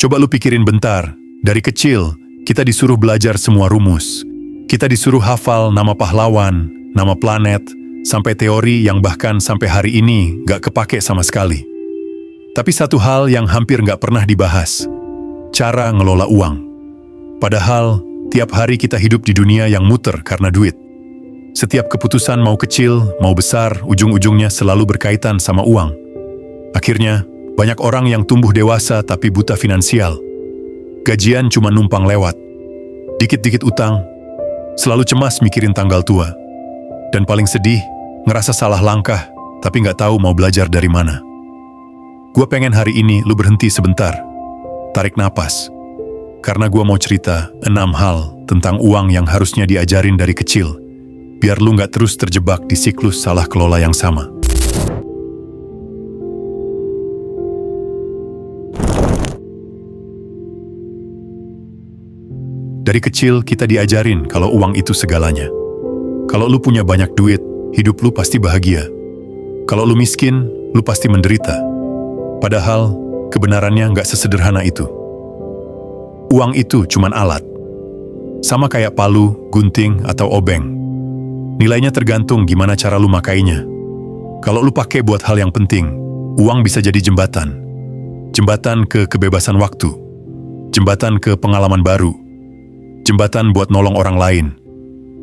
Coba lu pikirin bentar, dari kecil, kita disuruh belajar semua rumus. Kita disuruh hafal nama pahlawan, nama planet, sampai teori yang bahkan sampai hari ini gak kepake sama sekali. Tapi satu hal yang hampir gak pernah dibahas, cara ngelola uang. Padahal, tiap hari kita hidup di dunia yang muter karena duit. Setiap keputusan mau kecil, mau besar, ujung-ujungnya selalu berkaitan sama uang. Akhirnya, banyak orang yang tumbuh dewasa tapi buta finansial. Gajian cuma numpang lewat. Dikit-dikit utang, selalu cemas mikirin tanggal tua. Dan paling sedih, ngerasa salah langkah, tapi nggak tahu mau belajar dari mana. Gue pengen hari ini lu berhenti sebentar. Tarik napas. Karena gue mau cerita 6 hal tentang uang yang harusnya diajarin dari kecil. Biar lu nggak terus terjebak di siklus salah kelola yang sama. Dari kecil kita diajarin kalau uang itu segalanya. Kalau lu punya banyak duit, hidup lu pasti bahagia. Kalau lu miskin, lu pasti menderita. Padahal, kebenarannya nggak sesederhana itu. Uang itu cuman alat. Sama kayak palu, gunting, atau obeng. Nilainya tergantung gimana cara lu makainya. Kalau lu pakai buat hal yang penting, uang bisa jadi jembatan. Jembatan ke kebebasan waktu. Jembatan ke pengalaman baru. Jembatan buat nolong orang lain.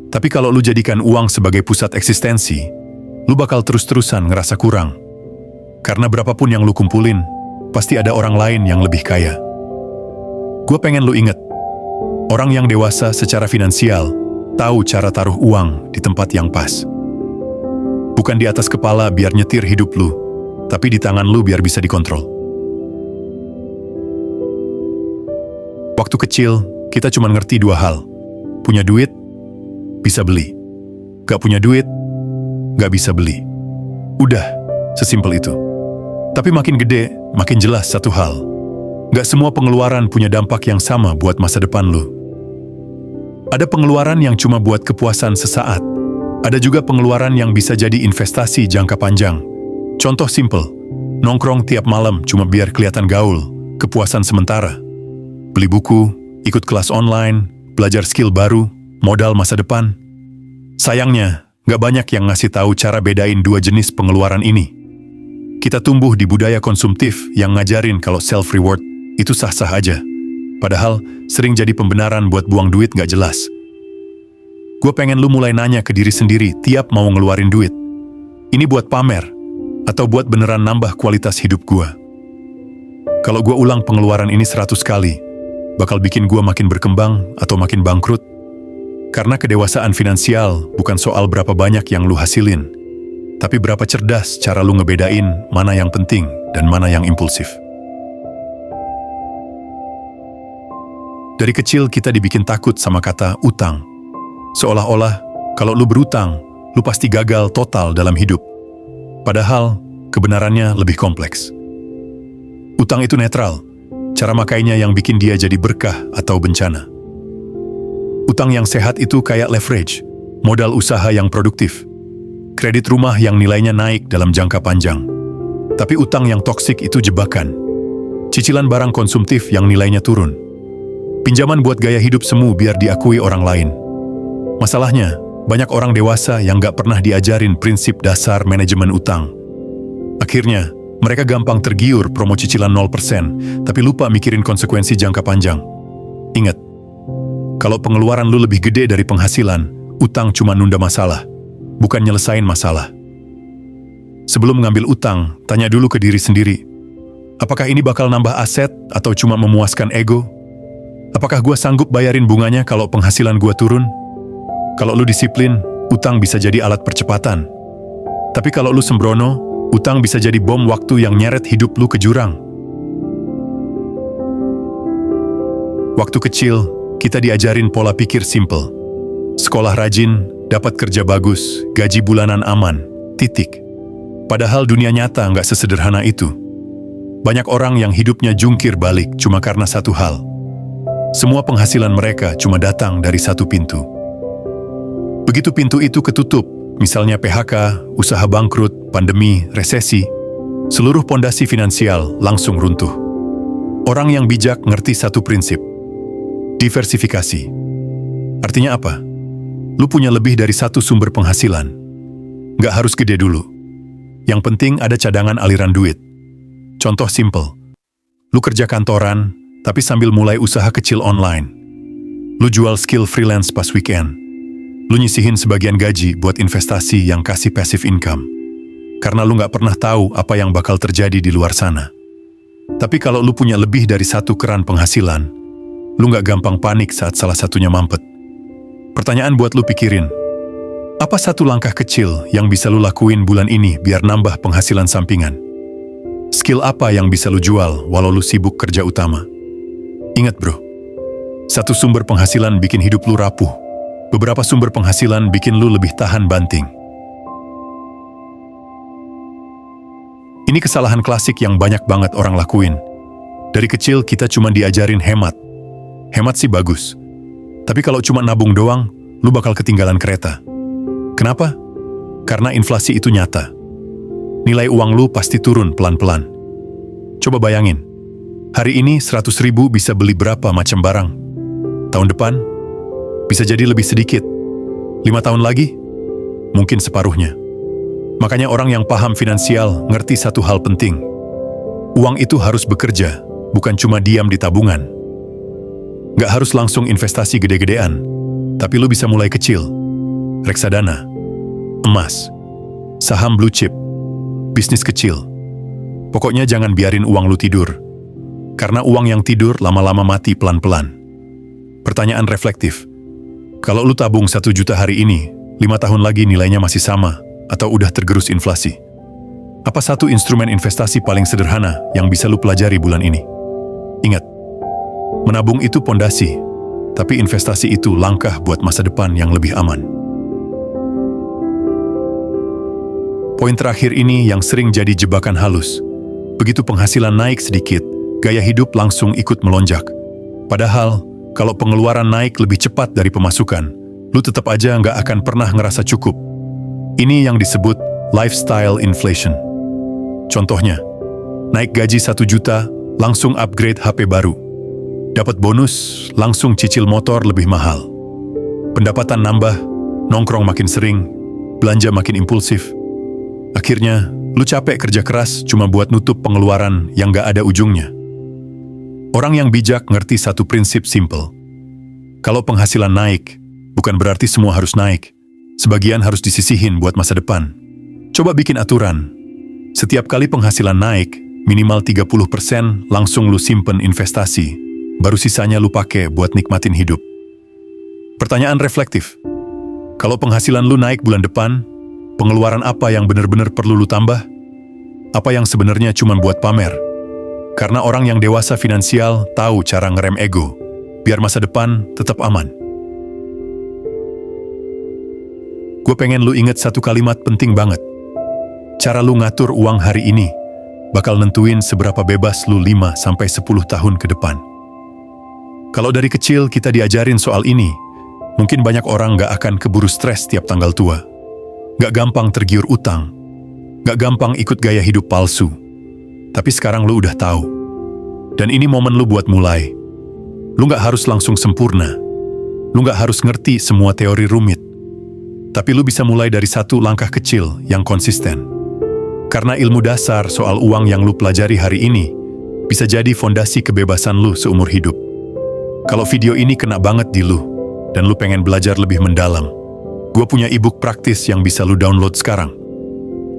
Tapi kalau lu jadikan uang sebagai pusat eksistensi, lu bakal terus-terusan ngerasa kurang. Karena berapapun yang lu kumpulin, pasti ada orang lain yang lebih kaya. Gue pengen lu inget, orang yang dewasa secara finansial tahu cara taruh uang di tempat yang pas. Bukan di atas kepala biar nyetir hidup lu, tapi di tangan lu biar bisa dikontrol. Waktu kecil, kita cuma ngerti 2 hal. Punya duit, bisa beli. Gak punya duit, gak bisa beli. Udah, sesimpel itu. Tapi makin gede, makin jelas satu hal. Gak semua pengeluaran punya dampak yang sama buat masa depan lu. Ada pengeluaran yang cuma buat kepuasan sesaat. Ada juga pengeluaran yang bisa jadi investasi jangka panjang. Contoh simpel, nongkrong tiap malam cuma biar kelihatan gaul, kepuasan sementara. Beli buku, ikut kelas online, belajar skill baru, modal masa depan. Sayangnya, gak banyak yang ngasih tahu cara bedain 2 jenis pengeluaran ini. Kita tumbuh di budaya konsumtif yang ngajarin kalau self-reward itu sah-sah aja. Padahal, sering jadi pembenaran buat buang duit gak jelas. Gue pengen lu mulai nanya ke diri sendiri tiap mau ngeluarin duit. Ini buat pamer, atau buat beneran nambah kualitas hidup gue? Kalau gue ulang pengeluaran ini 100 kali, bakal bikin gue makin berkembang atau makin bangkrut. Karena kedewasaan finansial bukan soal berapa banyak yang lu hasilin, tapi berapa cerdas cara lu ngebedain mana yang penting dan mana yang impulsif. Dari kecil kita dibikin takut sama kata utang. Seolah-olah kalau lu berutang, lu pasti gagal total dalam hidup. Padahal kebenarannya lebih kompleks. Utang itu netral. Cara makainya yang bikin dia jadi berkah atau bencana. Utang yang sehat itu kayak leverage, modal usaha yang produktif, kredit rumah yang nilainya naik dalam jangka panjang. Tapi utang yang toksik itu jebakan, cicilan barang konsumtif yang nilainya turun, pinjaman buat gaya hidup semu biar diakui orang lain. Masalahnya, banyak orang dewasa yang gak pernah diajarin prinsip dasar manajemen utang. Akhirnya, mereka gampang tergiur promo cicilan 0%, tapi lupa mikirin konsekuensi jangka panjang. Ingat, kalau pengeluaran lu lebih gede dari penghasilan, utang cuma nunda masalah, bukan nyelesain masalah. Sebelum ngambil utang, tanya dulu ke diri sendiri. Apakah ini bakal nambah aset atau cuma memuaskan ego? Apakah gue sanggup bayarin bunganya kalau penghasilan gue turun? Kalau lu disiplin, utang bisa jadi alat percepatan. Tapi kalau lu sembrono, utang bisa jadi bom waktu yang nyeret hidup lu ke jurang. Waktu kecil, kita diajarin pola pikir simple. Sekolah rajin, dapat kerja bagus, gaji bulanan aman, titik. Padahal dunia nyata nggak sesederhana itu. Banyak orang yang hidupnya jungkir balik cuma karena satu hal. Semua penghasilan mereka cuma datang dari satu pintu. Begitu pintu itu ketutup, misalnya PHK, usaha bangkrut, pandemi, resesi, seluruh pondasi finansial langsung runtuh. Orang yang bijak ngerti satu prinsip. Diversifikasi. Artinya apa? Lu punya lebih dari satu sumber penghasilan. Nggak harus gede dulu. Yang penting ada cadangan aliran duit. Contoh simple. Lu kerja kantoran, tapi sambil mulai usaha kecil online. Lu jual skill freelance pas weekend. Lu nyisihin sebagian gaji buat investasi yang kasih passive income. Karena lu nggak pernah tahu apa yang bakal terjadi di luar sana. Tapi kalau lu punya lebih dari satu keran penghasilan, lu nggak gampang panik saat salah satunya mampet. Pertanyaan buat lu pikirin. Apa satu langkah kecil yang bisa lu lakuin bulan ini biar nambah penghasilan sampingan? Skill apa yang bisa lu jual walau lu sibuk kerja utama? Ingat bro, satu sumber penghasilan bikin hidup lu rapuh. Beberapa sumber penghasilan bikin lu lebih tahan banting. Ini kesalahan klasik yang banyak banget orang lakuin. Dari kecil kita cuma diajarin hemat. Hemat sih bagus. Tapi kalau cuma nabung doang, lu bakal ketinggalan kereta. Kenapa? Karena inflasi itu nyata. Nilai uang lu pasti turun pelan-pelan. Coba bayangin, hari ini 100.000 bisa beli berapa macam barang? Tahun depan, bisa jadi lebih sedikit. 5 tahun lagi, mungkin separuhnya. Makanya orang yang paham finansial ngerti satu hal penting. Uang itu harus bekerja, bukan cuma diam di tabungan. Nggak harus langsung investasi gede-gedean, tapi lu bisa mulai kecil. Reksadana, emas, saham blue chip, bisnis kecil. Pokoknya jangan biarin uang lu tidur. Karena uang yang tidur lama-lama mati pelan-pelan. Pertanyaan reflektif. Kalau lu tabung 1 juta hari ini, 5 tahun lagi nilainya masih sama, atau udah tergerus inflasi. Apa satu instrumen investasi paling sederhana yang bisa lu pelajari bulan ini? Ingat, menabung itu pondasi, tapi investasi itu langkah buat masa depan yang lebih aman. Poin terakhir ini yang sering jadi jebakan halus. Begitu penghasilan naik sedikit, gaya hidup langsung ikut melonjak. Padahal, kalau pengeluaran naik lebih cepat dari pemasukan, lu tetap aja nggak akan pernah ngerasa cukup. Ini yang disebut lifestyle inflation. Contohnya, naik gaji 1 juta, langsung upgrade HP baru. Dapat bonus, langsung cicil motor lebih mahal. Pendapatan nambah, nongkrong makin sering, belanja makin impulsif. Akhirnya, lu capek kerja keras cuma buat nutup pengeluaran yang gak ada ujungnya. Orang yang bijak ngerti satu prinsip simple. Kalau penghasilan naik, bukan berarti semua harus naik. Sebagian harus disisihin buat masa depan. Coba bikin aturan. Setiap kali penghasilan naik, minimal 30% langsung lu simpen investasi. Baru sisanya lu pakai buat nikmatin hidup. Pertanyaan reflektif. Kalau penghasilan lu naik bulan depan, pengeluaran apa yang benar-benar perlu lu tambah? Apa yang sebenarnya cuma buat pamer? Karena orang yang dewasa finansial tahu cara ngerem ego, biar masa depan tetap aman. Gue pengen lu inget satu kalimat penting banget. Cara lu ngatur uang hari ini bakal nentuin seberapa bebas lu 5-10 tahun ke depan. Kalau dari kecil kita diajarin soal ini, mungkin banyak orang gak akan keburu stres tiap tanggal tua. Gak gampang tergiur utang. Gak gampang ikut gaya hidup palsu. Tapi sekarang lu udah tahu. Dan ini momen lu buat mulai. Lu gak harus langsung sempurna. Lu gak harus ngerti semua teori rumit. Tapi lu bisa mulai dari satu langkah kecil yang konsisten. Karena ilmu dasar soal uang yang lu pelajari hari ini bisa jadi fondasi kebebasan lu seumur hidup. Kalau video ini kena banget di lu dan lu pengen belajar lebih mendalam, gue punya e-book praktis yang bisa lu download sekarang.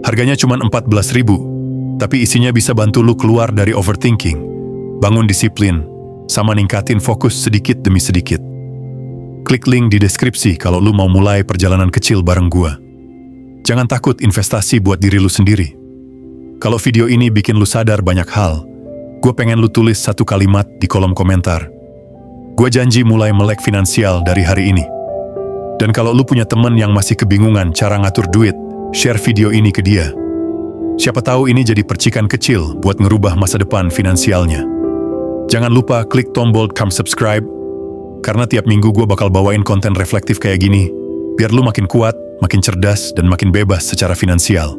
Harganya cuma 14.000, tapi isinya bisa bantu lu keluar dari overthinking, bangun disiplin, sama ningkatin fokus sedikit demi sedikit. Klik link di deskripsi kalau lu mau mulai perjalanan kecil bareng gua. Jangan takut investasi buat diri lu sendiri. Kalau video ini bikin lu sadar banyak hal, gua pengen lu tulis satu kalimat di kolom komentar. Gua janji mulai melek finansial dari hari ini. Dan kalau lu punya temen yang masih kebingungan cara ngatur duit, share video ini ke dia. Siapa tahu ini jadi percikan kecil buat ngerubah masa depan finansialnya. Jangan lupa klik tombol subscribe, karena tiap minggu gue bakal bawain konten reflektif kayak gini, biar lu makin kuat, makin cerdas, dan makin bebas secara finansial.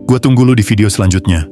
Gue tunggu lu di video selanjutnya.